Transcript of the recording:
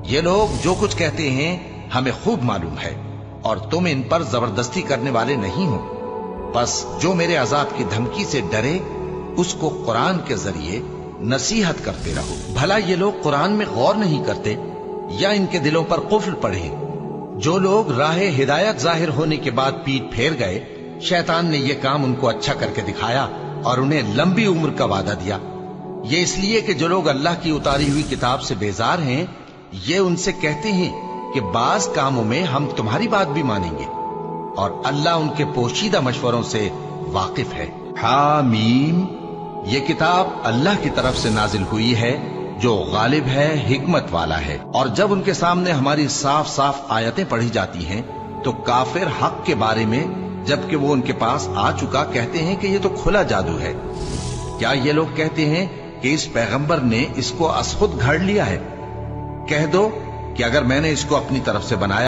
یہ لوگ جو کچھ کہتے ہیں ہمیں خوب معلوم ہے، اور تم ان پر زبردستی کرنے والے نہیں ہو، بس جو میرے عذاب کی دھمکی سے ڈرے اس کو قرآن کے ذریعے نصیحت کرتے رہو۔ بھلا یہ لوگ قرآن میں غور نہیں کرتے یا ان کے دلوں پر قفل پڑے؟ جو لوگ راہ ہدایت ظاہر ہونے کے بعد پیٹ پھیر گئے، شیطان نے یہ کام ان کو اچھا کر کے دکھایا اور انہیں لمبی عمر کا وعدہ دیا۔ یہ اس لیے کہ جو لوگ اللہ کی اتاری ہوئی کتاب سے بیزار ہیں، یہ ان سے کہتے ہیں کہ بعض کاموں میں ہم تمہاری بات بھی مانیں گے، اور اللہ ان کے پوشیدہ مشوروں سے واقف ہے۔ حامیم، یہ کتاب اللہ کی طرف سے نازل ہوئی ہے جو غالب ہے، حکمت والا ہے۔ اور جب ان کے سامنے ہماری صاف صاف آیتیں پڑھی جاتی ہیں تو کافر حق کے بارے میں جبکہ وہ ان کے پاس آ چکا کہتے ہیں کہ یہ تو کھلا جادو ہے۔ کیا یہ لوگ کہتے ہیں کہ اس پیغمبر نے اس کو از خود گھڑ لیا ہے؟ کہہ دو کہ اگر میں نے اس کو اپنی طرف سے بنایا